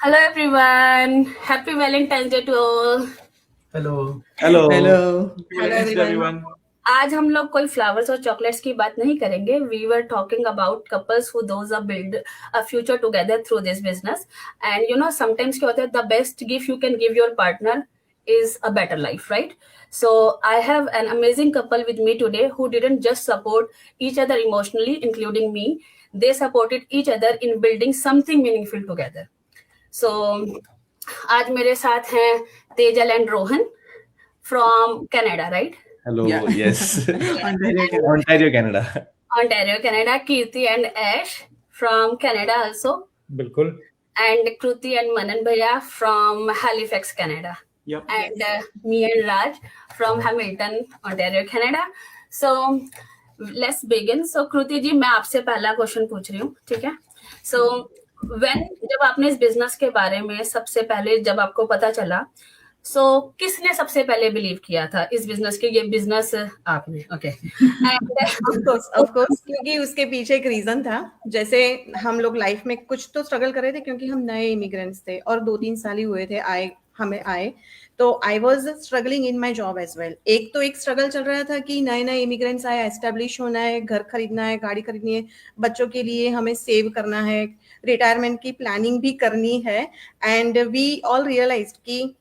Hello everyone. Happy Valentine's Day to all. Hello hello Hello everyone. आज हम लोग कोई फ्लावर्स और चॉकलेट्स की बात नहीं करेंगे. We were talking about couples who those are build a future together through this business. And you know sometimes क्या होता है, the best gift you can give your partner is a better life, right? So I have an amazing couple with me today who didn't just support each other emotionally, including me. They supported each other in building something meaningful together. So आज मेरे साथ हैं Tejal and Rohan from Canada, right? Hello Yeah. Yes Ontario, Canada. Ontario Canada Ontario Canada. Kirti and Aish from Canada also. बिल्कुल. And Kruti and Manan Bhaiya from Halifax, Canada. Yep. And me and Raj from Hamilton, Ontario, Canada. So let's begin. So Kruti जी, मैं आपसे पहला question पूछ रही हूँ, ठीक है? So जब आपने इस बिजनेस के बारे में सबसे पहले जब आपको पता चला, सो किसने सबसे पहले बिलीव किया था इस बिजनेस के? ये बिजनेस आपने, ओके. ऑफ कोर्स क्योंकि उसके पीछे एक रीजन था. जैसे हम लोग लाइफ में कुछ तो स्ट्रगल कर रहे थे क्योंकि हम नए इमिग्रेंट्स थे और 2-3 साल ही हुए थे हमें आए. तो I was struggling in my job as well. एक स्ट्रगल चल रहा था कि नए नए इमिग्रेंट्स आए, एस्टेब्लिश होना है, घर खरीदना है, गाड़ी खरीदनी है, बच्चों के लिए हमें सेव करना है, रिटायरमेंट की प्लानिंग भी करनी है. एंड वी ऑल रियलाइज कि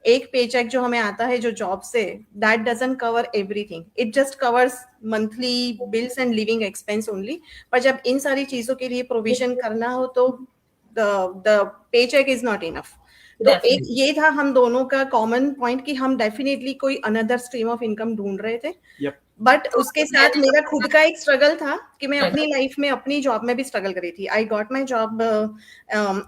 एक पेचेक जो हमें आता है जो जॉब से, that doesn't cover everything. It just covers monthly bills and living expense only. पर जब इन सारी चीजों के लिए प्रोविजन करना हो तो the paycheque is not enough. तो एक ये था हम दोनों का कॉमन पॉइंट कि हम डेफिनेटली कोई अनदर स्ट्रीम ऑफ इनकम ढूंढ रहे थे. बट उसके साथ मेरा खुद का एक स्ट्रगल था कि मैं अपनी लाइफ में अपनी जॉब में भी स्ट्रगल कर रही थी. I got my job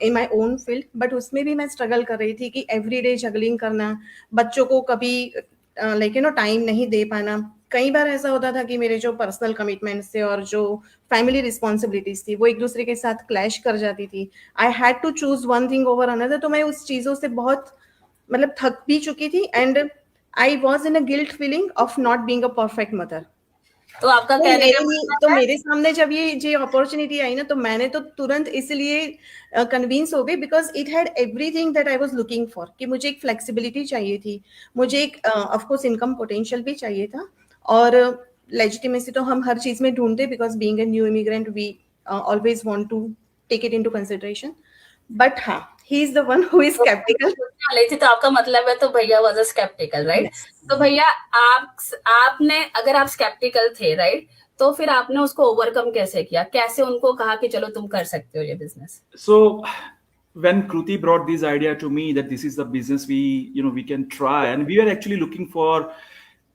in my own field, but उसमें भी मैं स्ट्रगल कर रही थी कि एवरीडे जगलिंग करना, बच्चों को कभी लाइक टाइम नहीं दे पाना. कई बार ऐसा होता था कि मेरे जो पर्सनल कमिटमेंट्स थे और जो फैमिली रिस्पॉन्सिबिलिटीज थी वो एक दूसरे के साथ क्लैश कर जाती थी. I had to choose one thing over another. तो मैं उस चीजों से बहुत मतलब थक भी चुकी थी and I was in a guilt feeling of not being a perfect mother. तो आपका तो मेरे सामने जब ये अपॉर्चुनिटी आई ना, तो मैंने तो तुरंत इसलिए कन्विंस हो गई because it had everything that I was looking for. कि मुझे एक फ्लेक्सिबिलिटी चाहिए थी, मुझे एक ऑफ कोर्स इनकम पोटेंशियल भी चाहिए था, और लेजिटिमेसी तो हम हर चीज में ढूंढते because being a new immigrant we always want to take it into consideration. But हाँ, he is the one who is sceptical. तो आपका मतलब है तो भैया वाज अ स्केप्टिकल, राइट? तो भैया आपने अगर आप स्केप्टिकल थे, राइट, तो फिर आपने उसको ओवरकम कैसे किया? कैसे उनको कहा कि चलो तुम कर सकते हो ये business? So when Kruti brought this idea to me that this is the business we can try, and we were actually looking for,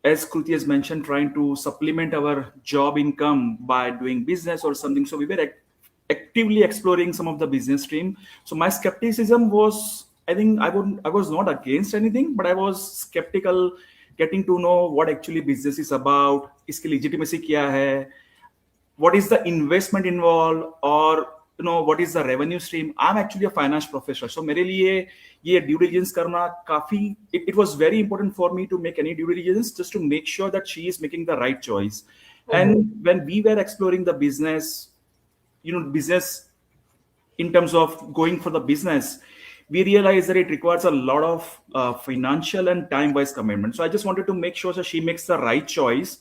as Kruti has mentioned, trying to supplement our job income by doing business or something. So we were actively exploring some of the business stream. So my skepticism was, I think I was not against anything, but I was skeptical, getting to know what actually business is about, iski legitimacy kya hai, what is the investment involved, or what is the revenue stream. I'm actually a finance professor, so मेरे लिए ये due diligence करना काफी, it was very important for me to make any due diligence just to make sure that she is making the right choice. And when we were exploring the business in terms of going for the business, we realized that it requires a lot of financial and time-wise commitment. So I just wanted to make sure that she makes the right choice.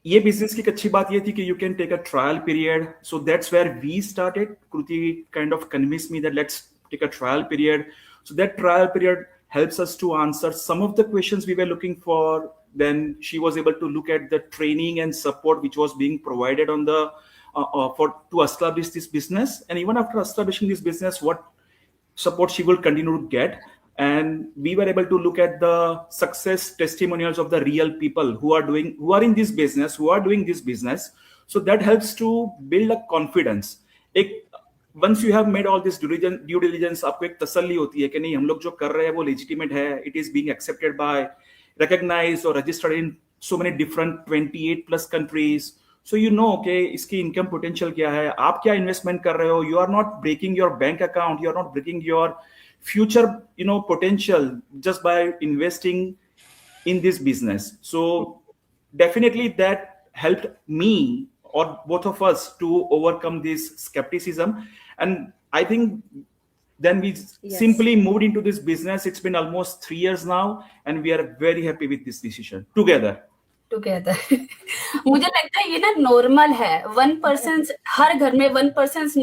ये business की अच्छी बात ये थी कि you can take a trial period. So that's where we started. Kriti kind of convinced me that let's take a trial period. So that trial period helps us to answer some of the questions we were looking for. Then she was able to look at the training and support which was being provided on the to establish this business. And even after establishing this business, what support she will continue to get. And we were able to look at the success testimonials of the real people who are in this business, who are doing this business. So that helps to build a confidence. Once you have made all this due diligence, आपको एक तसल्ली होती है कि नहीं, हम लोग जो कर रहे हैं वो legitimate है, it is being accepted by, recognized or registered in so many different 28 plus countries. So you know कि इसकी इनकम पोटेंशियल क्या है, आप क्या इन्वेस्टमेंट कर रहे हो. You are not breaking your bank account, you are not breaking your future potential just by investing in this business. So definitely that helped me or both of us to overcome this skepticism. And I think then we simply moved into this business. It's been almost 3 years now, and we are very happy with this decision together. मुझे लगता है ये ना normal है. 1% हर घर में 1%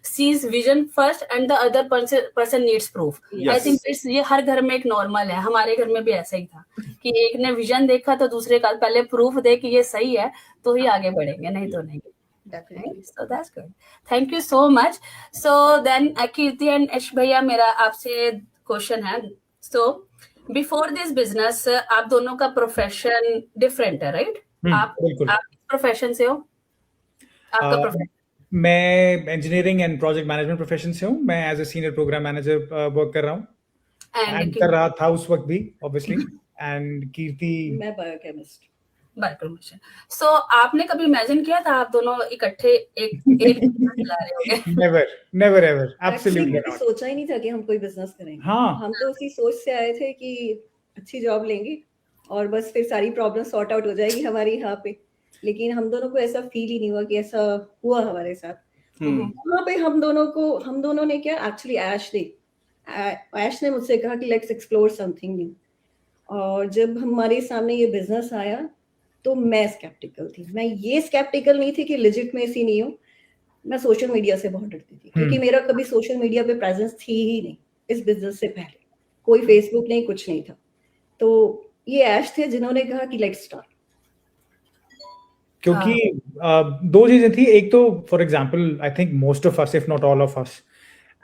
sees vision first and the other person needs proof. I think ये हर घर में एक नॉर्मल है. हमारे घर में भी ऐसा ही था कि एक ने विजन देखा तो दूसरे का पहले प्रूफ दे कि ये सही है तो ही आगे बढ़ेंगे, नहीं तो नहीं. Definitely. So that's good. Thank you so much. So then Kirti and Ash भैया, मेरा आपसे क्वेश्चन है. So बिफोर दिस बिजनेस आप दोनों का प्रोफेशन डिफरेंट है, राइट? आप प्रोफेशन से हो? आपका प्रोफेशन? मैं engineering and project management profession से हूँ. मैं as a senior program manager work कर रहा हूँ एंड कर रहा था उस वक्त भी ऑब्वियसली. एंड कीर्ति मैं बायोकेमिस्ट. सो आपने कभी इमेजिन किया था आप दोनों इकट्ठे एक चला रहे होंगे? Never ever, absolutely not. सोचा ही नहीं था कि हम कोई बिजनेस करेंगे. हाँ, हम तो उसी सोच से आए थे कि अच्छी जॉब लेंगे और बस फिर सारी प्रॉब्लम सॉर्ट आउट हो जाएगी हमारी यहाँ पे. लेकिन हम दोनों को ऐसा फील ही नहीं हुआ कि ऐसा हुआ हमारे साथ. वहाँ पे हम दोनों ने क्या, एक्चुअली ऐश ने मुझसे कहा कि लेट्स एक्सप्लोर समथिंग न्यू. और जब हमारे सामने ये बिजनेस आया तो मैं स्केप्टिकल थी. मैं ये स्केप्टिकल नहीं थी कि लेजिट में ऐसी नहीं हूँ. मैं सोशल मीडिया से बहुत डरती थी क्योंकि मेरा कभी सोशल मीडिया पे प्रेजेंस थी ही नहीं. इस बिजनेस से पहले कोई फेसबुक नहीं, कुछ नहीं था. तो ये ऐश थे जिन्होंने कहा कि लेट्स स्टार्ट. क्योंकि दो चीजें थी. एक तो for example I think most of us, if not all of us,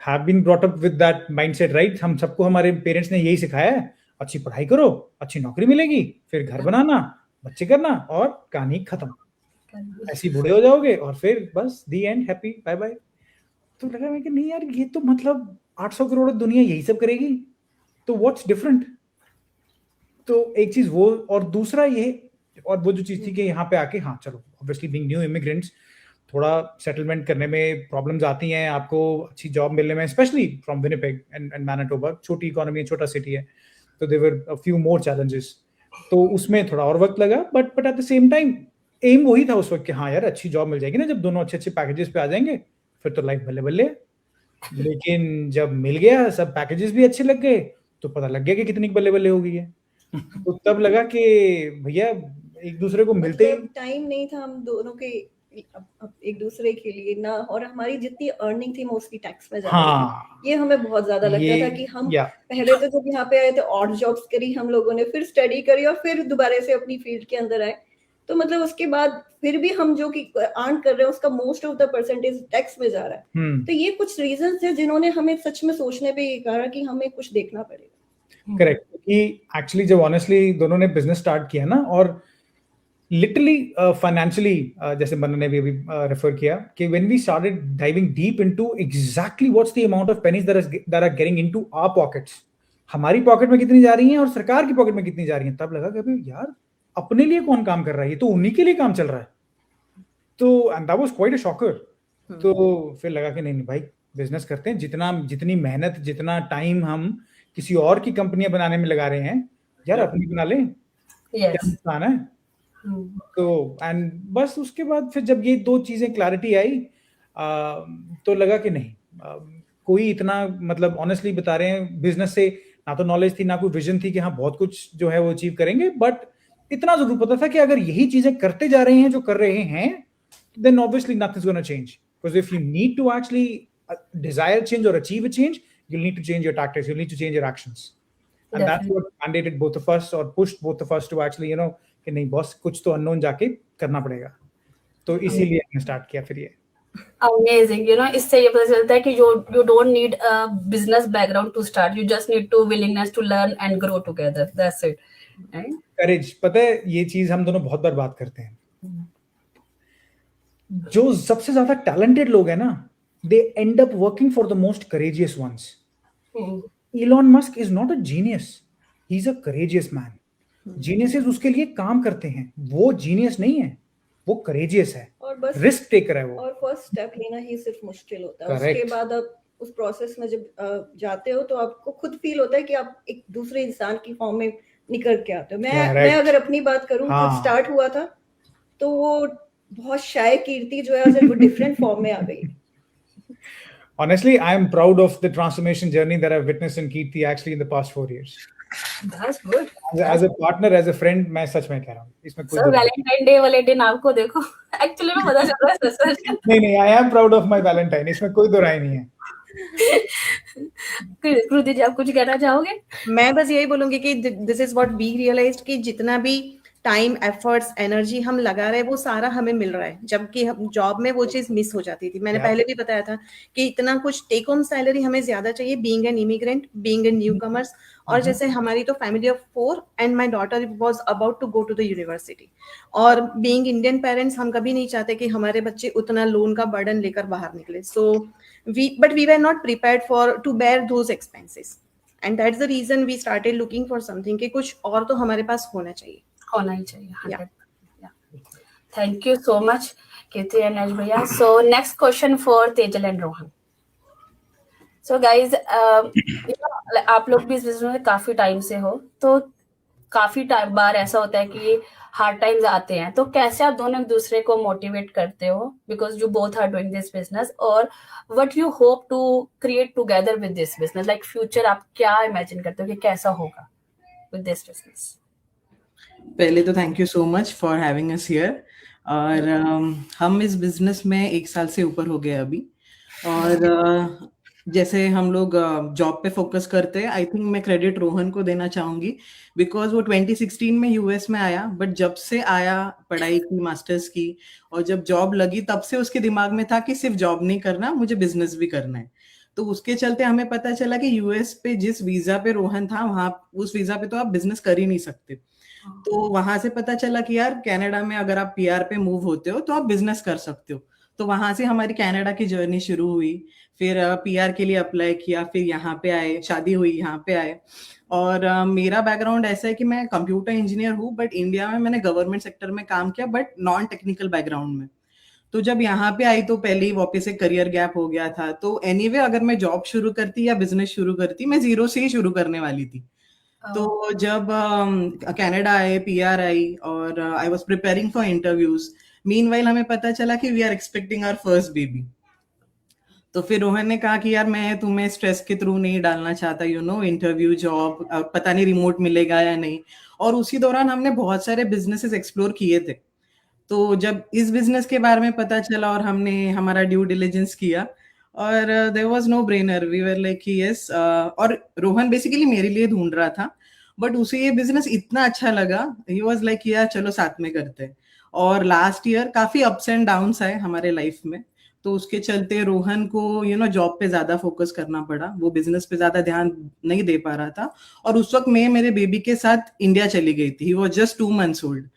have been brought up with that mindset, right? हम सबको हमारे पेरेंट्स ने यही सिखाया है, अच्छी पढ़ाई करो, अच्छी नौकरी मिलेगी, फिर घर बनाना, बच्चे करना और कहानी खत्म. ऐसे बूढ़े हो जाओगे और फिर बस दी एंड, हैप्पी, बाय बाय. तो लगा मैं कि नहीं यार, ये तो मतलब 800 करोड़ दुनिया यही सब करेगी, तो व्हाट्स डिफरेंट. तो एक चीज वो, और दूसरा ये, और वो जो चीज थी कि यहाँ पे आके, हाँ चलो, ऑब्वियसली बीइंग न्यू इमिग्रेंट्स, थोड़ा सेटलमेंट करने में प्रॉब्लम्स आती हैं. आपको अच्छी जॉब मिलने में, specially from Winnipeg and Manitoba, छोटी इकोनॉमी है, छोटा सिटी है, तो there were a few more challenges. तो उसमें थोड़ा और वक्त लगा, but at the same time um वही था उस वक्त कि हाँ यार, अच्छी जॉब मिल जाएगी ना, जब दोनों अच्छे पैकेजेस पे आ जाएंगे फिर तो लाइफ बल्ले बल्ले. लेकिन जब मिल गया, सब पैकेजेस भी अच्छे लग गए, तो पता लग गया कि कितनी बल्ले बल्ले हो गई है. तो तब लगा कि भैया एक दूसरे को मिलते ही टाइम नहीं था हम दोनों के एक दूसरे के लिए ना. और हमारी जितनी अर्निंग थी मोस्टली टैक्स में जाती थी. ये हमें बहुत ज्यादा लगता था कि हम पहले तो जब यहाँ पे आए थे ऑड जॉब्स करी हम लोगों ने, फिर स्टडी करी और फिर दोबारा से अपनी फील्ड के अंदर आए. तो मतलब उसके बाद फिर भी हम जो कि अर्न कर रहे हैं उसका most of the percentage tax में जा रहा है. तो ये कुछ रीजंस थे जिन्होंने हमें सच में सोचने पे ये कहा कि हमें कुछ देखना पड़ेगा. करेक्ट. कि एक्चुअली जब ऑनेस्टली दोनों ने बिजनेस स्टार्ट किया ना, और लिटरली फाइनेंशियली, जैसे मनन ने भी रेफर किया कि when we started diving deep into exactly what's the amount of pennies that are getting into our pockets, हमारी पॉकेट में कितनी जा रही हैं और सरकार की पॉकेट में कितनी जा रही हैं, तब लगा कि अभी यार अपने लिए कौन काम कर रहा है, ये तो उन्हीं के लिए काम चल रहा है. तो and that was quite a shocker. तो फिर लगा कि नहीं भाई, बिजनेस करते हैं. जितनी मेहनत, जितना टाइम हम किसी और की कंपनियां बनाने में लगा रहे हैं, यार अपनी बना लें. क्या नुकसान है. तो एंड बस उसके बाद फिर जब ये दो चीजें क्लैरिटी आई, तो लगा कि नहीं, कोई इतना, मतलब ऑनेस्टली बता रहे हैं, बिजनेस से ना तो नॉलेज थी, ना कोई विजन थी कि हाँ बहुत कुछ जो है वो अचीव करेंगे, बट इतना जरूर पता था कि अगर यही चीजें करते जा रहे हैं जो कर रहे हैं, then obviously nothing's going to change. Because if you need to actually desire change or achieve a change, you'll need to change your tactics, you'll need to change your actions. And that's what mandated both of us, or pushed both of us to actually, you know, कि नहीं boss, कुछ तो unknown जाके करना पड़ेगा. तो इसीलिए हमने स्टार्ट किया फिर ये. Amazing, इससे ये पता चलता है कि you don't need a business background to start. You just need to willingness to learn and grow together. That's it. Right? Courage. पता है ये चीज हम दोनों बहुत बार बात करते हैं. जो सबसे ज्यादा टैलेंटेड लोग हैं ना, they end up working for the most courageous ones. Elon Musk is not a genius. He's a courageous man. Geniuses उसके लिए काम करते हैं. वो जीनियस नहीं है, वो courageous है, और बस रिस्क टेकर है वो. और फर्स्ट स्टेप लेना ही सिर्फ मुश्किल होता है. उसके बाद आप उस प्रोसेस में जब जाते हो तो आपको खुद फील होता है कि आप एक दूसरे इंसान की फॉर्म में निकल के आते हो. मैं अगर अपनी बात करूं, जब स्टार्ट हुआ था तो वो बहुत शाय कीर्ति जो है वो डिफरेंट फॉर्म में आ गई। Honestly, I am proud of the transformation journey that I've witnessed in Kirti actually in the past 4 years. That's good. As a partner, as a friend, मैं सच में कह रहा हूँ, इसमें कोई सर दो राय वैलेंटाइन डे वाले दिन आपको देखो एक्चुअली में पता चल रहा है सच नहीं, I am proud of my Valentine, इसमें कोई दो राय नहीं है। कृति जी आप कुछ कहना चाहोगे? मैं बस यही बोलूंगी कि this is what we realized कि जितना भी टाइम, एफर्ट्स, एनर्जी हम लगा रहे हैं वो सारा हमें मिल रहा है, जबकि हम जॉब में वो चीज मिस हो जाती थी। मैंने पहले भी बताया था कि इतना कुछ टेक होम सैलरी हमें ज्यादा चाहिए, being an immigrant, being a newcomers. और जैसे हमारी तो family of 4 and my daughter was about to go to the university, और बीइंग इंडियन पेरेंट्स हम कभी नहीं चाहते कि हमारे बच्चे उतना लोन का बर्डन लेकर बाहर निकले। So we were not prepared for to bear those expenses, and that's the reason we started looking for something कि कुछ और तो हमारे पास होना चाहिए। ही चाहिए। Thank you so much Kirti and अज भैया। So next question for Tejal and Rohan. So guys आप लोग भी इस बिजनेस में काफी टाइम से हो, तो काफी बार ऐसा होता है कि हार्ड टाइम्स आते हैं, तो कैसे आप दोनों एक दूसरे को मोटिवेट करते हो, because you both are doing this business, और what you hope to create together with this business, like future आप क्या इमेजिन करते हो कि कैसा होगा विद दिस बिजनेस? पहले तो thank you so much for having us here. और हम इस बिजनेस में 1 साल से ऊपर हो गए अभी, और जैसे हम लोग जॉब पे फोकस करते हैं, आई थिंक मैं क्रेडिट रोहन को देना चाहूंगी, बिकॉज वो 2016 में यूएस में आया, बट जब से आया, पढ़ाई की, मास्टर्स की, और जब जॉब लगी तब से उसके दिमाग में था कि सिर्फ जॉब नहीं करना, मुझे बिजनेस भी करना है। तो उसके चलते हमें पता चला कि यूएस पे जिस वीजा पे रोहन था, वहां उस वीजा पे तो आप बिजनेस कर ही नहीं सकते। तो वहां से पता चला कि यार कनाडा में अगर आप पीआर पे मूव होते हो तो आप बिजनेस कर सकते हो। तो वहां से हमारी कनाडा की जर्नी शुरू हुई, फिर पीआर के लिए अप्लाई किया, फिर यहाँ पे आए, शादी हुई, यहाँ पे आए। और मेरा बैकग्राउंड ऐसा है कि मैं कंप्यूटर इंजीनियर हूँ, बट इंडिया में मैंने गवर्नमेंट सेक्टर में काम किया, बट नॉन टेक्निकल बैकग्राउंड में। तो जब यहाँ पे आई तो पहले ही वापस एक करियर गैप हो गया था। तो एनीवे अगर मैं जॉब शुरू करती या बिजनेस शुरू करती, मैं जीरो से ही शुरू करने वाली थी। तो जब कनाडा आए, पीआर आई, और I was preparing for interviews, meanwhile हमें पता चला कि we are expecting our first baby. तो फिर रोहन ने कहा कि यार मैं तुम्हें स्ट्रेस के थ्रू नहीं डालना चाहता, इंटरव्यू, जॉब, पता नहीं रिमोट मिलेगा या नहीं। और उसी दौरान हमने बहुत सारे बिजनेसेस एक्सप्लोर किए थे। तो जब इस बिजनेस के बारे में पता चला और हमने हमारा ड्यू डिलिजेंस किया, और there was no brainer, we were like yes. और रोहन बेसिकली मेरे लिए ढूंढ रहा था, बट उसे ये बिजनेस इतना अच्छा लगा, ही वाज लाइक यार चलो साथ में करते हैं। और लास्ट ईयर काफी अप्स एंड डाउन्स आए हमारे लाइफ में, तो उसके चलते रोहन को जॉब पे ज्यादा फोकस करना पड़ा, वो बिजनेस पे ज्यादा ध्यान नहीं दे पा रहा था। और उस वक्त मैं मेरे बेबी के साथ इंडिया चली गई थी, he was just 2 months old.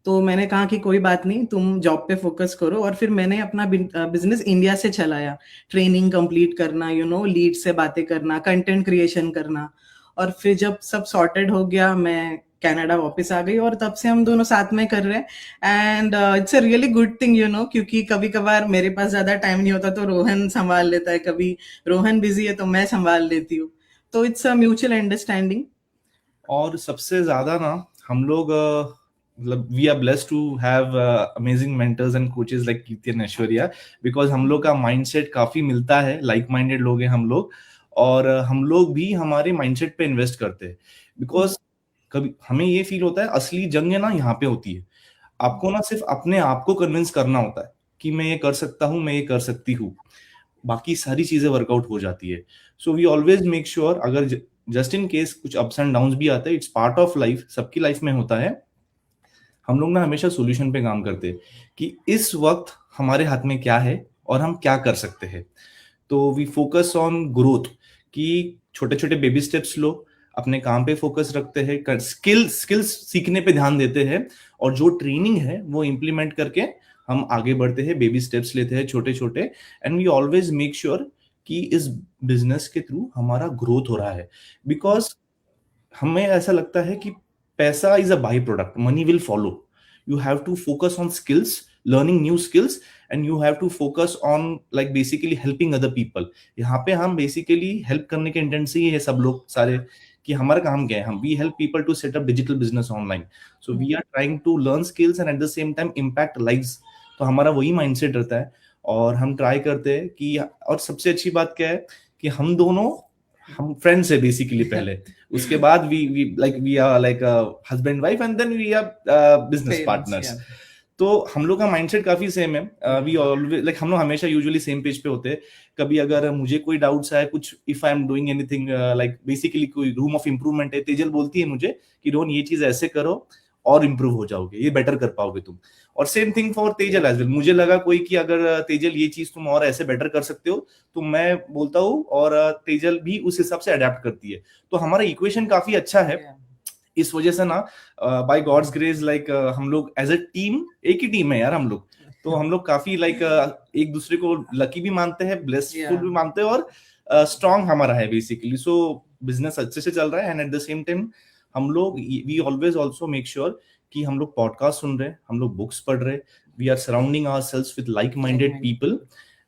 तो मैंने कहा कि कोई बात नहीं, तुम जॉब पे फोकस करो। और फिर मैंने अपना बिजनेस इंडिया से चलाया, ट्रेनिंग कंप्लीट करना, लीड से बातें करना, कंटेंट क्रिएशन करना। और फिर जब सब सॉर्टेड हो गया, मैं कनाडा वापस आ गई, और तब से हम दोनों साथ में कर रहे हैं। And it's a really good thing, क्योंकि कभी कभार मेरे पास ज्यादा टाइम नहीं होता तो रोहन संभाल लेता है, कभी रोहन बिजी है तो मैं संभाल लेती हूँ। तो इट्स अ म्यूचुअल अंडरस्टैंडिंग। और सबसे ज्यादा ना हम लोग मतलब we are blessed to have amazing mentors and coaches like Kirti and Aishwarya, because हम लोग का माइंडसेट काफी मिलता है, लाइक माइंडेड लोग हैं हम लोग, और हम लोग भी हमारे माइंडसेट पे इन्वेस्ट करते हैं। बिकॉज कभी हमें ये फील होता है असली जंग है ना यहाँ पे होती है, आपको ना सिर्फ अपने आप को कन्विंस करना होता है कि मैं ये कर सकता हूँ, मैं ये कर सकती हूँ, बाकी सारी चीजें वर्कआउट हो जाती है। So we always make sure, अगर जस्ट इन केस कुछ अप्स एंड डाउन्स भी आते हैं, इट्स पार्ट ऑफ लाइफ, सबकी लाइफ में होता है, हम लोग ना हमेशा सॉल्यूशन पे काम करते हैं कि इस वक्त हमारे हाथ में क्या है और हम क्या कर सकते हैं। तो वी फोकस ऑन ग्रोथ, कि छोटे छोटे बेबी स्टेप्स लो, अपने काम पे फोकस रखते हैं, स्किल्स सीखने पे ध्यान देते हैं, और जो ट्रेनिंग है वो इम्प्लीमेंट करके हम आगे बढ़ते हैं, बेबी स्टेप्स लेते हैं छोटे छोटे। And we always make sure कि इस बिजनेस के थ्रू हमारा ग्रोथ हो रहा है, बिकॉज हमें ऐसा लगता है कि पैसा is a by product, money will follow. You have to focus on skills, learning new skills, and you have to focus on like basically helping other people. यहाँ पे हम basically help करने के इंटेंट से ही है सब लोग सारे, कि हमारा काम क्या है, हम we help people to set up digital business online. So we are trying to learn skills and at the same time impact lives तो हमारा वही माइंडसेट रहता है और हम ट्राई करते हैं कि, और सबसे अच्छी बात क्या है कि हम फ्रेंड्स है बेसिकली पहले, उसके बाद we are like husband wife and then we are business partners. तो हम लोग का माइंडसेट काफी सेम है। वी ऑलवेज लाइक हम लोग हमेशा यूजुअली सेम पेज पे होते हैं। कभी अगर मुझे कोई डाउट्स है कुछ, if I am doing anything like basically कोई रूम ऑफ इम्प्रूवमेंट है, तेजल बोलती है मुझे कि रोहन ये चीज ऐसे करो और इम्प्रूव हो जाओगे, ये बेटर कर पाओगे तुम। और same thing for Tejal as well. मुझे लगा कोई कि अगर तेजल ये चीज तुम और ऐसे बेटर कर सकते हो तो मैं बोलता हूँ, और तेजल भी उस हिसाब से अडेप्ट करती है। तो हमारा इक्वेशन काफी अच्छा है। इस वजह से ना बाय गॉड्स ग्रेस लाइक हम लोग एज अ टीम, एक ही टीम है यार हम लोग। तो हम लोग काफी लाइक एक दूसरे को लकी भी मानते हैं, ब्लेसफुल भी मानते हैं, और स्ट्रांग हमारा है बेसिकली। सो बिजनेस अच्छे से चल रहा है। And at the same time हम लोग we always also make sure कि हम लोग पॉडकास्ट सुन रहे हैं, हम लोग बुक्स पढ़ रहे हैं, we are surrounding ourselves with like minded people.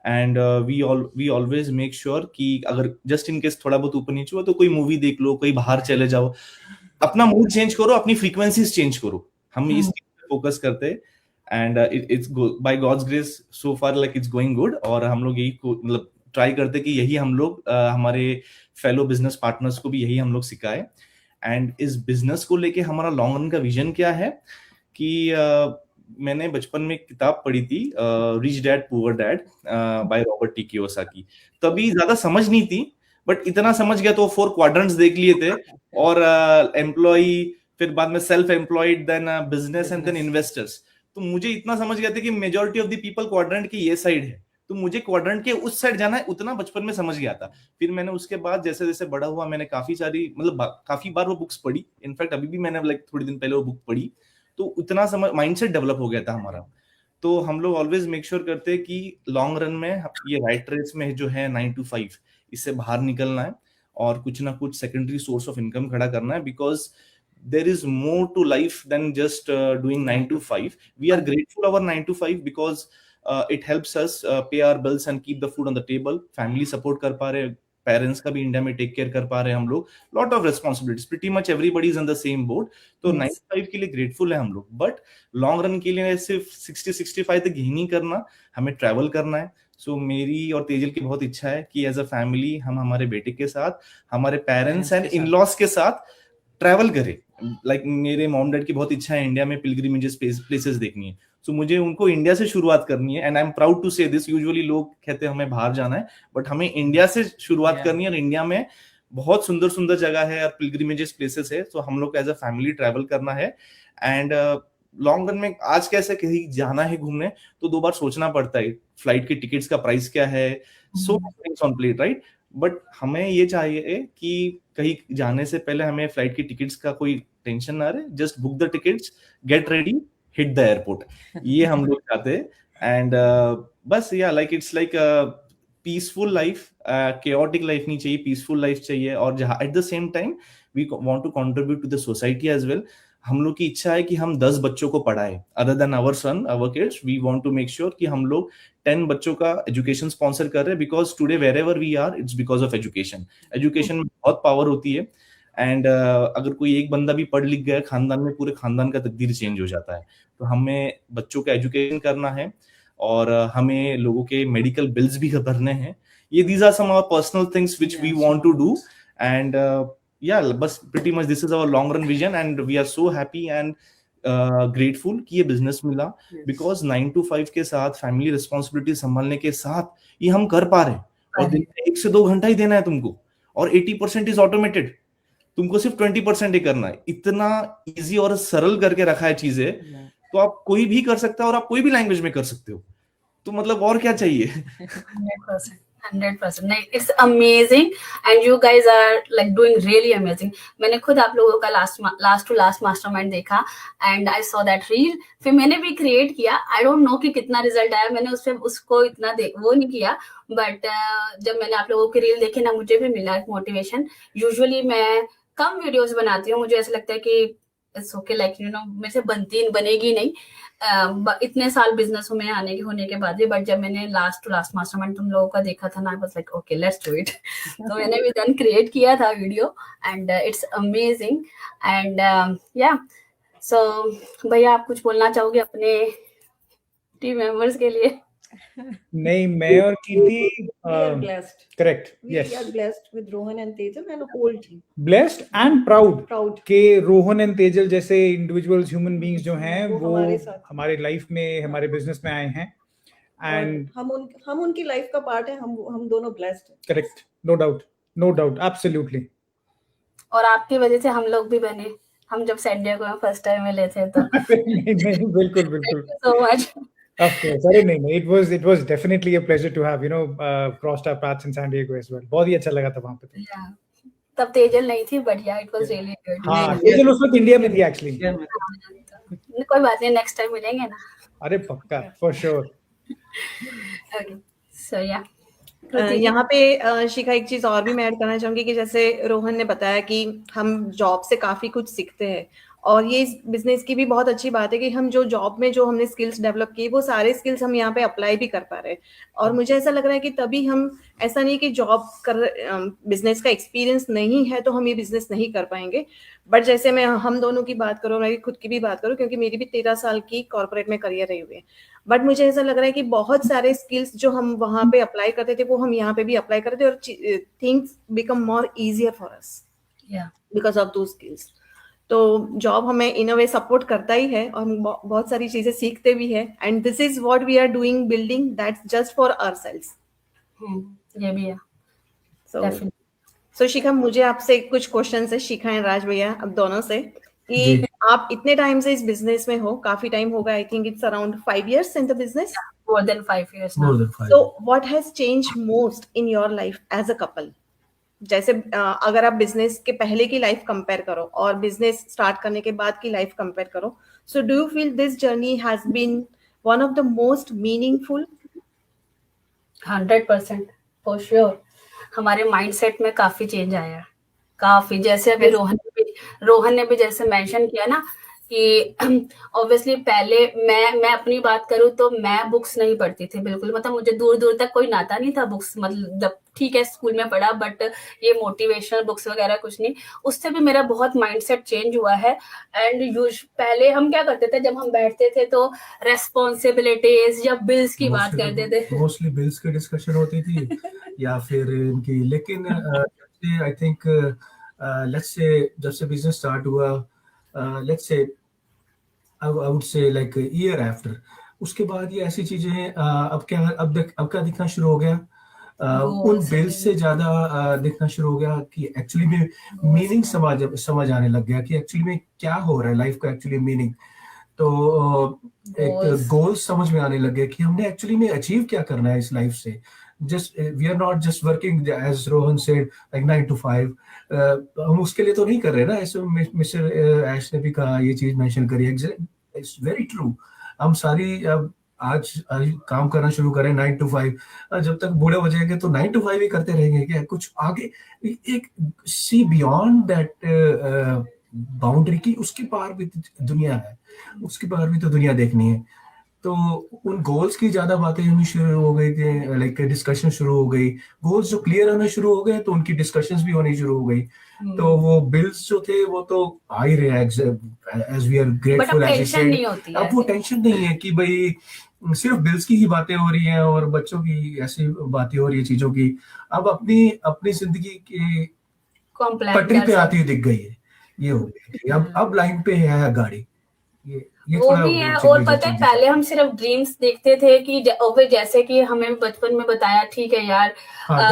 And we always make sure कि अगर जस्ट इन केस थोड़ा बहुत ऊपर नीचे हुआ तो कोई मूवी देख लो, कोई बाहर चले जाओ, अपना मूड चेंज करो, अपनी फ्रीक्वेंसीज चेंज करो। हम इस चीज पे फोकस करते हैं। And it's by God's grace so far like it's going good. और हम लोग यही मतलब ट्राई करते कि यही हम लोग हमारे फेलो बिजनेस पार्टनर्स को भी यही हम लोग सिखाए। एंड इस बिजनेस को लेके हमारा लॉन्ग रन का विजन क्या है कि मैंने बचपन में एक किताब पढ़ी थी, rich dad poor dad by Robert T Kiyosaki. तभी ज्यादा समझ नहीं थी, बट इतना समझ गया तो 4 क्वाड्रेंट्स देख लिए थे, और एम्प्लॉय, फिर बाद में self employed, then business and then investors. तो मुझे इतना समझ गया था कि majority of the people quadrant की ये साइड है, तो मुझे क्वाड्रेंट के उस साइड जाना है, उतना बचपन में समझ गया था। फिर मैंने उसके बाद जैसे जैसे बड़ा हुआ, मैंने काफी सारी मतलब काफी बार वो बुक्स पढ़ी। इनफैक्ट अभी भी मैंने लाइक थोड़ी दिन पहले वो बुक पढ़ी, तो उतना समझ माइंडसेट डेवलप हो गया था हमारा। तो हम लोग ऑलवेज मेक श्योर करते हैं कि लॉन्ग रन में ये राइट रेस में जो है 9 to 5, इससे बाहर निकलना है और कुछ ना कुछ सेकेंडरी सोर्स ऑफ इनकम खड़ा करना है। Because there is more to life than just doing 9 to 5. We are grateful our 9 to 5 because it helps us pay our bills and keep the food on the table. Family support कर पा रहे, parents का भी India में take care कर पा रहे हैं हम लोग। Lot of responsibilities, pretty much everybody is in the same boat. तो 9 to 5 के लिए ग्रेटफुल है हम लोग, बट लॉन्ग रन के लिए सिर्फ 60-65 तक ही नहीं करना, हमें ट्रैवल करना है। सो मेरी और तेजल की बहुत इच्छा है कि एज अ फैमिली हम हमारे बेटे के साथ, हमारे पेरेंट्स एंड इन लॉज के साथ ट्रैवल करें। लाइक मेरे मॉम डैड की बहुत इच्छा है इंडिया में पिलग्रिमेजेस प्लेसेस देखनी है। सो मुझे उनको इंडिया से शुरुआत करनी है। And I am proud to say this. Usually लोग कहते हैं हमें बाहर जाना है, बट हमें इंडिया से शुरुआत करनी है। और इंडिया में बहुत सुंदर सुंदर जगह है और पिलग्रिमेजेस प्लेसेस है। सो हम लोग एज अ फैमिली ट्रैवल करना है। एंड लॉन्ग रन में आज कैसे कहीं जाना है घूमने तो 2 बार सोचना पड़ता है, फ्लाइट की टिकट्स का प्राइस क्या है, so things on plate, right. But हमें ये चाहिए कि कहीं जाने से पहले हमें फ्लाइट की टिकट्स का कोई टेंशन ना रहे, just book the tickets, get ready, hit the airport. ये हम लोग चाहते हैं। एंड बस या like it's like peaceful life, chaotic life नहीं चाहिए, पीसफुल लाइफ चाहिए। और जहाँ at the same time we want to contribute to the society as well. हम लोग की इच्छा है कि हम 10 बच्चों को पढ़ाए, other than our son, our kids. We want to make sure कि हम लोग 10 बच्चों का एजुकेशन स्पॉन्सर कर रहे हैं। Because today wherever we are, it's because of education. Education में बहुत पावर होती है। एंड अगर कोई एक बंदा भी पढ़ लिख गया खानदान में, पूरे खानदान का तकदीर चेंज हो जाता है। तो हमें बच्चों का एजुकेशन करना है और हमें लोगों के मेडिकल बिल्स भी भरने हैं। ये these are some our personal things which we want to do. And yeah, बस pretty much this is our long run vision and we are so happy and grateful कि ये बिजनेस मिला। because 9 to 5 के साथ family responsibility संभालने के साथ ये हम कर पा रहे हैं। और दिन में 1 से 2 घंटा ही देना है तुमको, और 80% इज ऑटोमेटेड, तुमको सिर्फ 20% ही करना है। इतना इजी और सरल करके रखा है चीजें, तो आप कोई भी कर सकता है और आप कोई भी लैंग्वेज में कर सकते हो। तो मतलब और क्या चाहिए। 100%। नहीं, it's amazing and you guys are like doing really amazing. मैंने खुद आप लोगों का लास्ट टू लास्ट मास्टरमाइंड देखा and I saw that reel. फिर मैंने भी क्रिएट किया। आई डोंट नो कि कितना रिजल्ट आया, मैंने उसको इतना वो नहीं किया, बट जब मैंने आप लोगों की रील देखी ना, मुझे भी मिला एक मोटिवेशन। यूजुअली मैं कम वीडियोज बनाती हूँ, मुझे ऐसा लगता है कि it's okay, like you know मेरे से बनेगी नहीं इतने साल बिजनेस में होने के बाद भी। बट जब मैंने लास्ट टू लास्ट मास्टरमाइंड तुम लोगों का देखा था ना, I was like okay let's do it. तो मैंने भी देन क्रिएट किया था video and it's amazing. And या सो भैया आप कुछ बोलना चाहोगे अपने टीम मेंबर्स के लिए। नहीं, मैं और कीर्ति We are blessed. Correct, We yes, are blessed with Rohan and Tejal and a whole team. Blessed and proud Proud. कि रोहन एंड तेजल जैसे इंडिविजुअल्स, ह्यूमन बीइंग्स जो हैं वो वो हमारे साथ हैं। हमारे लाइफ में, हमारे बिजनेस में आए हैं। और एंड हम उनकी लाइफ का पार्ट है, हम दोनों ब्लेस्ड हैं। Correct, no doubt, absolutely. और आपकी वजह से हम लोग भी बने। हम जब सैन डिएगो में फर्स्ट टाइम मिले थे तो नहीं, बिल्कुल thank you so much. Of course, अरे नहीं, it was definitely a pleasure to have crossed our paths in San Diego as well. बहुत ही अच्छा लगा था वहाँ पे तो। Yeah. तब तेजल नहीं थी, बट या इट वाज रियली गुड। हाँ, तेजल उस वक्त इंडिया में थी एक्चुअली। कोई बात नहीं, नेक्स्ट टाइम मिलेंगे ना। अरे पक्का, फॉर श्योर। ओके, सो या यहाँ पे शिखा एक चीज और भी मैं ऐड करना चाहूंगी कि जैसे रोहन ने बताया कि हम जॉब से काफी कुछ सीखते हैं, और ये इस बिजनेस की भी बहुत अच्छी बात है कि हम जो जॉब में जो हमने स्किल्स डेवलप की वो सारे स्किल्स हम यहाँ पे अप्लाई भी कर पा रहे हैं। और मुझे ऐसा लग रहा है कि तभी हम, ऐसा नहीं कि जॉब कर बिजनेस का एक्सपीरियंस नहीं है तो हम ये बिजनेस नहीं कर पाएंगे। बट जैसे मैं हम दोनों की बात करूँ, मैं खुद की भी बात करूँ, क्योंकि मेरी भी 13 साल की कॉर्पोरेट में करियर रही हुई है, बट मुझे ऐसा लग रहा है कि बहुत सारे स्किल्स जो हम वहां पे अप्लाई करते थे वो हम यहाँ पे भी अप्लाई करते और things become more easier for us या बिकॉज ऑफ दो स्किल्स। तो जॉब हमें इन अ वे सपोर्ट करता ही है और हम बहुत सारी चीजें सीखते भी है, and this is what we are doing, building that's just for ourselves. ये भी है सो सो शिखा, मुझे आपसे कुछ क्वेश्चन है, शिखा एंड राज भैया, अब दोनों से, कि जी। आप इतने टाइम से इस बिजनेस में हो, काफी टाइम होगा, I think it's around 5 years in the business. more than 5 years now. More than 5. So what has changed most in your life as a couple? जैसे अगर आप बिजनेस के पहले की लाइफ कंपेयर करो और बिजनेस स्टार्ट करने के बाद की लाइफ कंपेयर करो, so do you feel this journey has been one of the most meaningful? 100% for sure. हमारे माइंडसेट में काफी चेंज आया, काफी। जैसे अभी रोहन ने भी जैसे मेंशन किया ना कि ऑब्वियसली पहले मैं अपनी बात करूँ तो मैं बुक्स नहीं पढ़ती थी बिल्कुल, मतलब मुझे दूर दूर तक कोई नाता नहीं था बुक्स, मतलब ठीक है स्कूल में पढ़ा, बट ये मोटिवेशनल बुक्स वगैरह कुछ नहीं। उससे भी मेरा बहुत माइंडसेट चेंज हुआ है। एंड पहले हम क्या करते थे, जब हम बैठते थे तो रेस्पॉन्सिबिलिटीज या बिल्स की बात करते थे, मोस्टली बिल्स की डिस्कशन होती थी या फिर इनकी, लेकिन आई थिंक लेट्स से जब से बिजनेस स्टार्ट हुआ, let's say I would say like a year after, उसके बाद ये ऐसी चीजें हैं, अब क्या दिखना शुरू हो गया, उन बिल्स से ज्यादा दिखना शुरू हो गया कि एक्चुअली में मीनिंग समझ आने लग गया कि एक्चुअली में क्या हो रहा है लाइफ का, एक्चुअली मीनिंग। तो एक गोल समझ में आने लग गया कि हमने एक्चुअली में अचीव क्या करना है इस लाइफ से। Just we are not just working as Rohan said like 9 to 5, हम उसके लिए तो नहीं कर रहे ना, ऐसे मिस्टर ऐश ने भी कहा, ये चीज मेंशन करी, इट्स वेरी ट्रू। हम सारी आज काम करना शुरू करें 9 to 5, जब तक बूढ़े हो जाएंगे तो 9 to 5 ही करते रहेंगे क्या? कुछ आगे एक सी बियॉन्ड दैट बाउंड्री की, उसके पार भी दुनिया है, उसके पार भी तो दुनिया देखनी है। तो उन गोल्स की ज्यादा बातें होनी शुरू हो गई कि लाइक डिस्कशन शुरू हो गई, गोल्स जो क्लियर होने शुरू हो गए तो उनकी डिस्कशंस भी होनी शुरू हो गई। तो वो बिल्स जो थे वो तो आ ही रहे हैं, एज वी आर ग्रेटफुल, अब वो टेंशन नहीं है कि भाई सिर्फ बिल्स की ही बातें हो रही हैं और बच्चों की ऐसी बातें हो रही है चीजों की। अब अपनी जिंदगी की पटरी पे आती हुई दिख गई है, ये हो गई, अब लाइन पे है गाड़ी, ये वो भी है। और पता है पहले हम सिर्फ ड्रीम्स देखते थे कि जैसे कि हमें बचपन में बताया, ठीक है यार,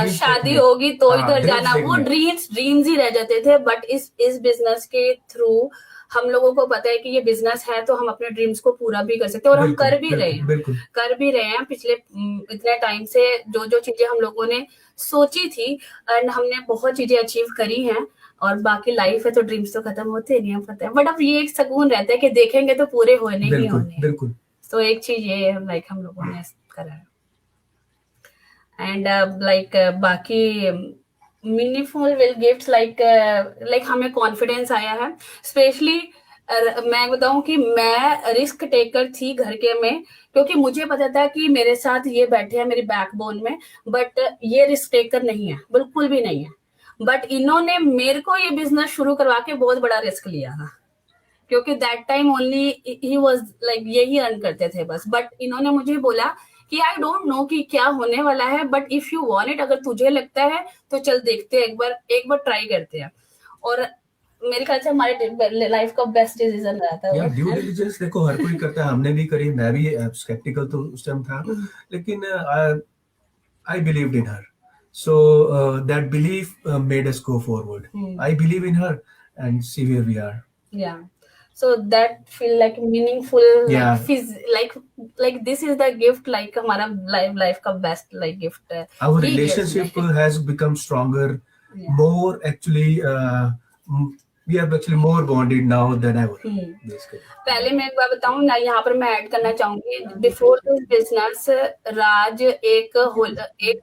शादी होगी तो इधर जाना, वो ड्रीम्स ही रह जाते थे। बट इस बिजनेस के थ्रू हम लोगों को पता है कि ये बिजनेस है तो हम अपने ड्रीम्स को पूरा भी कर सकते हैं, और हम कर भी रहे हैं पिछले इतने टाइम से। जो चीजें हम लोगों ने सोची थी एंड हमने बहुत चीजें अचीव करी हैं, और बाकी लाइफ है तो ड्रीम्स तो खत्म होते नहीं, हम पता है। बट अब ये एक सुकून रहता है कि देखेंगे तो पूरे होने ही होने। बिल्कुल। तो एक चीज ये लाइक हम लोगों ने करा है। एंड लाइक बाकी मीनिंगफुल विल गिफ्ट्स, लाइक हमें कॉन्फिडेंस आया है। स्पेशली मैं बताऊं कि मैं रिस्क टेकर थी घर के में, क्योंकि मुझे पता था कि मेरे साथ ये बैठे हैं मेरी बैकबोन में, बट ये रिस्क टेकर नहीं है, बिल्कुल भी नहीं है। बट इन्होंने मेरे को ये बिजनेस शुरू करवा के बहुत बड़ा रिस्क लिया था, क्योंकि that time only he was like यही अर्न करते थे बस. बट इन्होंने मुझे बोला कि आई डोंट नो कि क्या होने वाला है, but if you want it, अगर तुझे लगता है तो चल देखते हैं, एक बार ट्राई करते हैं. और मेरे ख्याल से हमारे लाइफ का बेस्ट डिसीजन रहा था. या ड्यू डिलिजेंस देखो हर कोई करता है, हमने भी करी, मैं भी स्केप्टिकल तो उस टाइम था, लेकिन I believed in her, so that belief made us go forward. I believe in her and see where we are. Yeah, so that feel like meaningful. Yeah. Like this is the gift, like हमारा life का best like gift है. Our He relationship gives me. has become stronger, Yeah. more actually. We are actually more bonded now than ever. Basically. पहले मैं एक बार बताऊं ना, यहाँ पर मैं ऐड करना चाहूंगी. बिफोर दिस बिजनेस राज एक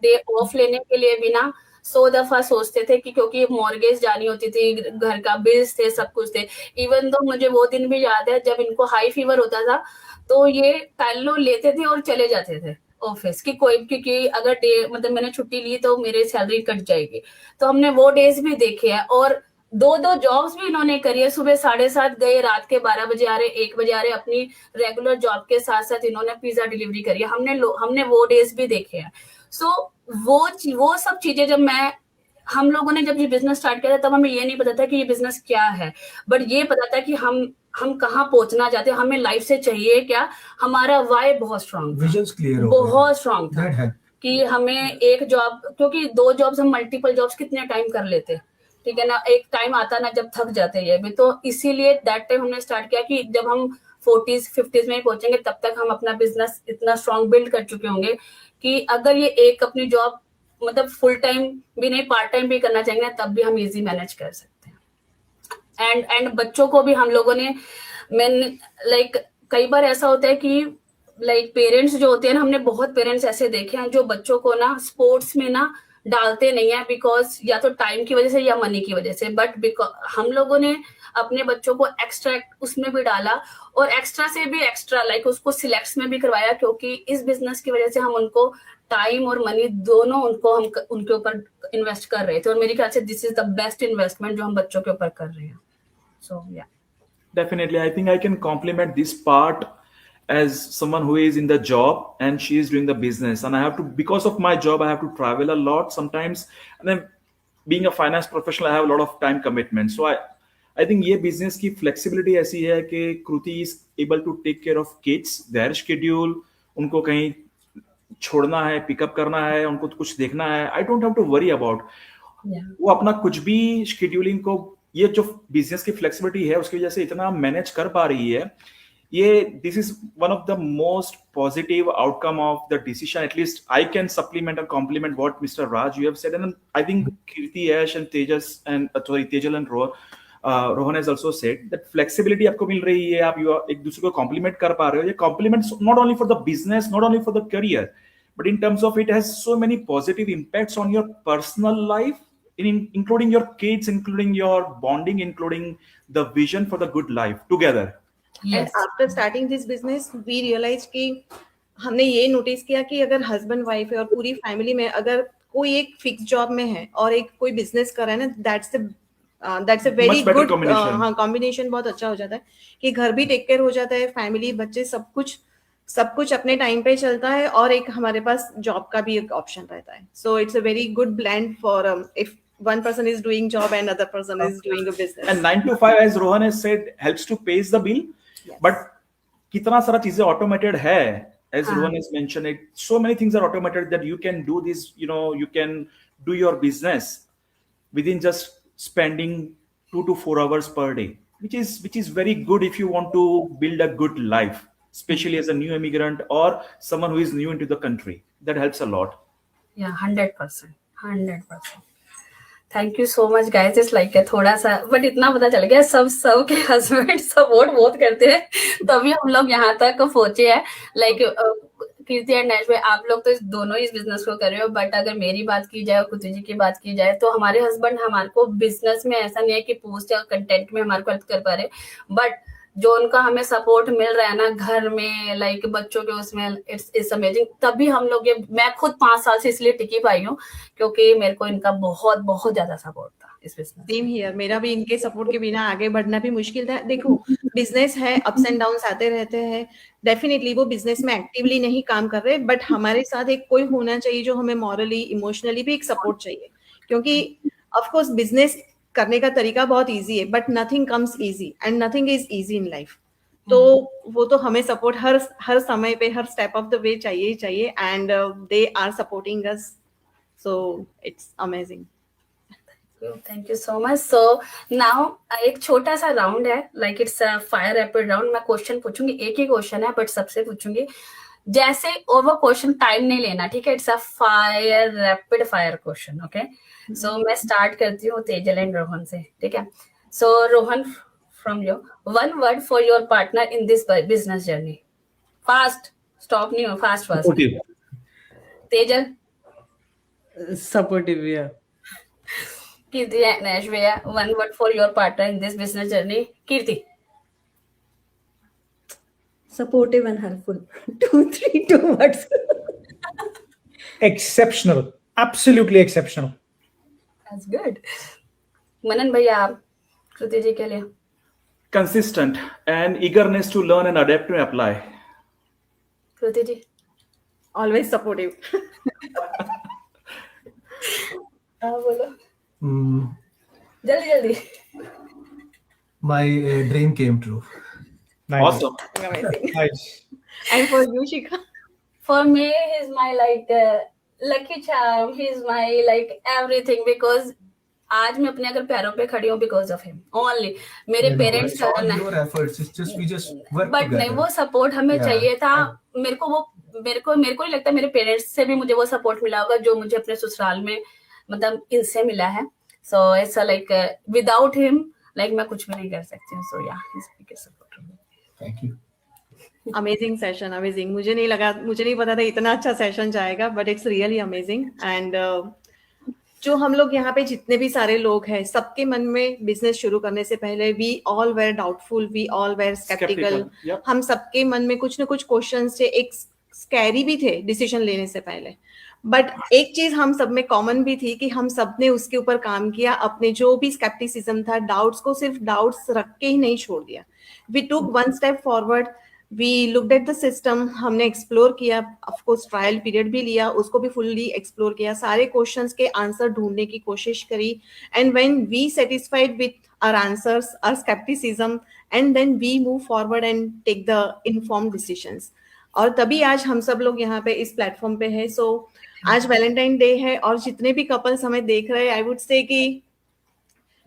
डे ऑफ लेने के लिए भी ना 100 दफा सोचते थे कि क्योंकि मॉर्गेज जानी होती थी, घर का बिल्स थे, सब कुछ थे. इवन तो मुझे वो दिन भी याद है जब इनको हाई फीवर होता था तो ये टाइलो लेते थे और चले जाते थे ऑफिस की कोई, क्योंकि अगर डे मतलब मैंने छुट्टी ली तो मेरी सैलरी कट जाएगी. तो हमने वो डेज भी देखे हैं. और 2 जॉब्स भी इन्होंने करी है. सुबह 7:30 गए, रात के 12 बजे आ रहे, 1 बजे आ रहे. अपनी रेगुलर जॉब के साथ साथ इन्होंने पिज्जा डिलीवरी करी है. हमने वो डेज भी देखे हैं. सो वो सब चीजें जब हम लोगों ने जब ये बिजनेस स्टार्ट किया था तब हमें ये नहीं पता था कि ये बिजनेस क्या है, बट ये पता था कि हम कहाँ पहुंचना चाहते हैं, हमें लाइफ से चाहिए क्या. हमारा वाई बहुत स्ट्रांग था, Visions clear हो बहुत स्ट्रांग That था helped. कि हमें एक जॉब, क्योंकि 2 जॉब्स हम मल्टीपल जॉब्स कितने टाइम कर लेते, ठीक है ना. एक टाइम आता ना जब थक जाते हैं ये भी. तो इसीलिए दैट टाइम हमने स्टार्ट किया कि जब हम 40s 50s में ही पहुंचेंगे तब तक हम अपना बिजनेस इतना स्ट्रांग बिल्ड कर चुके होंगे कि अगर ये एक अपनी जॉब मतलब फुल टाइम भी नहीं, पार्ट टाइम भी करना चाहेंगे तब भी हम इजी मैनेज कर सकते हैं. एंड बच्चों को भी हम लोगों ने लाइक कई बार ऐसा होता है कि लाइक पेरेंट्स जो होते हैं ना, हमने बहुत पेरेंट्स ऐसे देखे हैं जो बच्चों को ना स्पोर्ट्स में ना डालते नहीं है, बिकॉज या तो टाइम की वजह से या मनी की वजह से. बट हम लोगों ने अपने बच्चों को एक्स्ट्रा उसमें भी डाला और एक्स्ट्रा से भी एक्स्ट्रा लाइक उसको सिलेक्ट्स में भी करवाया, क्योंकि इस बिजनेस की वजह से हम उनको टाइम और मनी दोनों हम उनके ऊपर इन्वेस्ट कर रहे थे. और मेरे ख्याल से this is the best investment जो हम बच्चों के ऊपर कर रहे हैं. सो या Definitely, I think I can compliment this part as someone who is in the job and she is doing the business, and I have to, because of my job, I have to travel a lot sometimes, and then being a finance professional, I have a lot of time commitment. So I think ये business की flexibility ऐसी है कि Kruti is able to take care of kids, their schedule, उनको कहीं छोड़ना है, pickup करना है, उनको कुछ देखना है, I don't have to worry about. वो अपना कुछ भी शेड्यूलिंग को, ये जो बिजनेस की फ्लेक्सिबिलिटी है उसकी वजह से इतना मैनेज कर पा रही है. ये this is one of the most positive outcome of the decision. At least I can supplement और complement what mister Raj you have said, and I think Kirti, Yash and Tejas and Tejal and Rohan has also said that flexibility आपको मिल रही है, आप एक दूसरे को complement कर पा रहे हो. ये compliment not only for the business, not only for the career, but in terms of it has so many positive impacts on your personal life, including your kids, including your bonding, including the vision for the good life together. And after starting this business, we realized कि हमने ये notice किया कि अगर husband wife है और पूरी family में अगर कोई एक फिक्स जॉब में है और एक कोई बिजनेस कर रहा है ना, that's a very good combination. बहुत अच्छा हो जाता है कि घर भी टेक केयर हो जाता है, फैमिली, बच्चे, सब कुछ अपने टाइम पे चलता है और एक हमारे पास जॉब का भी एक ऑप्शन रहता है. So it's a very good blend for if one person is doing job and other person is doing a business. And 9 to 5, as Rohan has said, helps to pays the bill. Yes. But kitna sara cheeze automated hai, as Rohan has mentioned it, so many things are automated that you can do this, you can do your business within just spending 2 to 4 hours per day, which is very good if you want to build a good life, especially as a new immigrant or someone who is new into the country. That helps a lot. Yeah, 100%. Thank you so much guys. It's like थोड़ा सा but इतना पता चल गया सब के husband support बहुत करते हैं, तभी हम लोग यहाँ तक पहुंचे हैं. लाइक कीर्ति एंड नैश भाई, आप लोग तो दोनों ही इस बिजनेस को कर रहे हो, बट अगर मेरी बात की जाए और कुतु जी की बात की जाए तो हमारे हस्बैंड हमारे को बिजनेस में ऐसा नहीं है कि पोस्ट या कंटेंट में हमारे को हेल्प कर पा रहे, बट जो उनका हमें सपोर्ट मिल रहा है ना घर में, लाइक बच्चों के उसमें, इट्स अमेजिंग. तभी हम लोग मैं खुद 5 साल से इसलिए टिकी पाई हूँ क्योंकि मेरे को इनका बहुत बहुत ज्यादा सपोर्ट था इस बिजनेस. सेम हियर, मेरा भी इनके सपोर्ट के बिना आगे बढ़ना भी मुश्किल था. देखो बिजनेस है, अप्स एंड डाउन्स आते रहते हैं, डेफिनेटली वो बिजनेस में एक्टिवली नहीं काम कर रहे, बट हमारे साथ एक कोई होना चाहिए जो हमें मॉरली इमोशनली भी एक सपोर्ट चाहिए, क्योंकि ऑफ कोर्स बिजनेस करने का तरीका बहुत इजी है, but nothing comes easy and nothing is easy in life. तो वो तो हमें सपोर्ट हर समय पे, हर स्टेप ऑफ द वे चाहिए ही चाहिए, and they are supporting us, so it's amazing. Thank you so much. So now एक छोटा सा राउंड है, like it's a fire rapid round. मैं क्वेश्चन पूछूंगी, एक ही क्वेश्चन है बट सबसे पूछूंगी जैसे, और वो क्वेश्चन टाइम नहीं लेना, ठीक है? It's a fire rapid fire question, okay? So मैं स्टार्ट करती हूँ तेजल एंड रोहन से, ठीक है? So Rohan, from you, one word for your partner in this business journey. Fast, stop नहीं हो, fast fast. Supportive. Tejal, supportive, या Kirti and Aishwarya, one word for your partner in this business journey. Kirti. Supportive and helpful. 2 words. Exceptional, absolutely exceptional. That's good. Manan भैया, आप कृति जी के लिए। Consistent and eagerness to learn and adapt to apply. Kriti ji. Always supportive. हाँ बोलो, Mm, जल्दी जल्दी। my dream came true. Nice. Awesome. Amazing. Nice. And for you Shikha? For me, he's my like lucky charm. He's my like everything, because आज मैं अपने अगर पैरों पे खड़ी हूँ because of him only. मेरे Yeah, no, parents it's all your efforts. It's just we just work but together. नहीं, वो सपोर्ट हमें Yeah. चाहिए था। मेरे को नहीं लगता मेरे पेरेंट्स से भी मुझे वो सपोर्ट मिला होगा जो मुझे अपने ससुराल में मतलब इनसे मिला है। So it's like without him like मैं कुछ भी नहीं कर सकती हूँ। सो या he is biggest support. Thank you. Amazing session, amazing. मुझे नहीं पता था इतना अच्छा सेशन जाएगा, but it's really amazing. And जो हम लोग यहाँ पे जितने भी सारे लोग हैं, सबके मन में बिजनेस शुरू करने से पहले we all were doubtful, we all were sceptical. Yep. हम सबके मन में कुछ ना कुछ क्वेश्चंस थे, एक स्कैरी भी थे डिसीजन लेने से पहले, बट एक चीज हम सब में कॉमन भी थी कि हम सब ने उसके ऊपर काम किया। अपने जो भी स्केप्टिसिज्म था, डाउट्स को सिर्फ डाउट्स रख के ही नहीं छोड़ दिया। We took one step forward, we looked at the system, हमने एक्सप्लोर किया, ऑफ कोर्स ट्रायल पीरियड भी लिया, उसको भी फुल्ली एक्सप्लोर किया, सारे क्वेश्चंस के आंसर ढूंढने की कोशिश करी। And when we satisfied with our answers, our scepticism, and then we move forward and take the informed decisions. और तभी आज हम सब लोग यहाँ पे इस प्लेटफॉर्म पे है। सो आज वैलेंटाइन डे है, और जितने भी कपल्स हमें देख रहे हैं, आई वुड से कि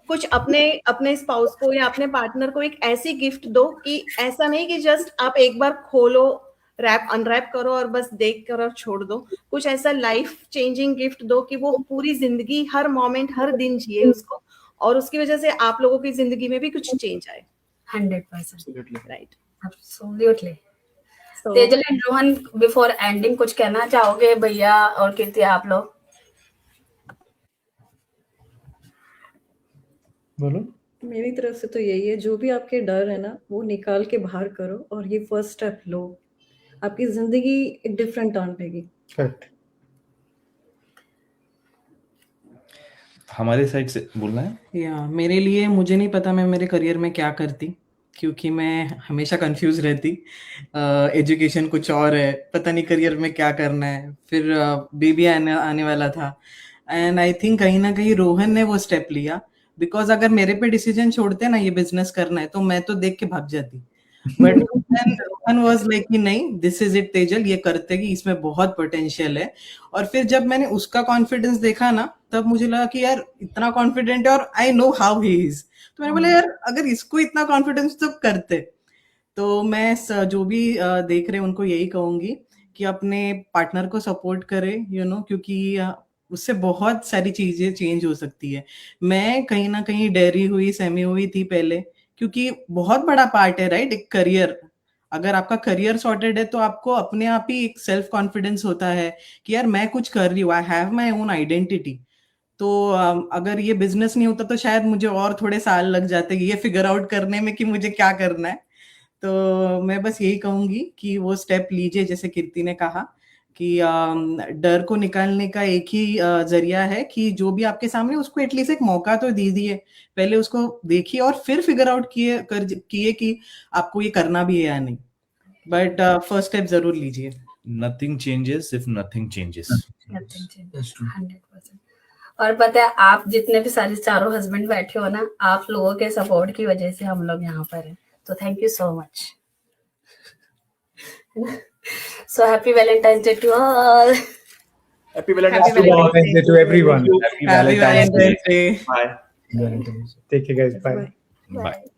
कुछ अपने स्पाउस को या अपने पार्टनर को एक ऐसी गिफ्ट दो कि ऐसा नहीं कि जस्ट आप एक बार खोलो, रैप अनरैप करो और बस देख कर और छोड़ दो। कुछ ऐसा लाइफ चेंजिंग गिफ्ट दो कि वो पूरी जिंदगी, हर मोमेंट, हर दिन जिए उसको, और उसकी वजह से आप लोगों की जिंदगी में भी कुछ चेंज आए। 100%, Absolutely. Right. Absolutely. Tejal and Rohan, before ending कुछ कहना चाहोगे भैया और कीर्ति, आप लोग? बोलो। मेरी तरफ से तो यही है, जो भी आपके डर है ना, वो निकाल के बाहर करो और ये फर्स्ट स्टेप लो। आपकी जिंदगी एक डिफरेंट टर्न लेगी। करेक्ट। हमारे साइड से बोलना है? या मेरे लिए, मुझे नहीं पता मैं मेरे करियर में क्या करती, क्योंकि मैं हमेशा कंफ्यूज रहती। एजुकेशन कुछ और है, पता नहीं करियर में क्या करना है। फिर बेबी आने वाला था, एंड आई थिंक कहीं ना कहीं रोहन ने वो स्टेप लिया, बिकॉज अगर मेरे पे डिसीजन छोड़ते ना ये बिजनेस करना है, तो मैं तो देख के भाग जाती। बट रोहन वाज लाइक कि नहीं, दिस इज इट तेजल, ये करते कि इसमें बहुत पोटेंशियल है। और फिर जब मैंने उसका कॉन्फिडेंस देखा ना, तब मुझे लगा कि यार इतना कॉन्फिडेंट है और I know how he is, तो मैंने बोला यार अगर इसको इतना कॉन्फिडेंस तो करते। तो मैं जो भी देख रहे उनको यही कहूंगी कि अपने पार्टनर को सपोर्ट करे, क्योंकि उससे बहुत सारी चीजें चेंज हो सकती है। मैं कहीं ना कहीं डरी हुई, सहमी हुई थी पहले, क्योंकि बहुत बड़ा पार्ट है राइट एक करियर। अगर आपका करियर सॉर्टेड है तो आपको अपने आप ही एक सेल्फ कॉन्फिडेंस होता है कि यार मैं कुछ कर रही हूँ, I have my own identity. तो अगर ये बिजनेस नहीं होता तो शायद मुझे और थोड़े साल लग जाते ये फिगर आउट करने में कि मुझे क्या करना है। तो मैं बस यही कहूंगी कि वो स्टेप लीजिए, जैसे कीर्ति ने कहा कि डर को निकालने का एक ही जरिया है कि जो भी आपके सामने, उसको एटलीस्ट एक मौका तो दीजिए, पहले उसको देखिए और फिर फिगर आउट किए कि आपको ये करना भी है या नहीं, बट फर्स्ट स्टेप जरूर लीजिए। Nothing changes if nothing changes. Nothing changes. That's true. 100%. और पता है, आप जितने भी सारे चारों हस्बैंड बैठे हो ना, आप लोगों के सपोर्ट की वजह से हम लोग यहाँ पर हैं, तो thank you so much. So happy Valentine's day to all. Happy Valentine's Happy Day. Valentine's Day to everyone. Happy Happy Valentine's Day. Valentine's Day. Bye. Valentine's. Take care, guys. Bye. Bye. Bye.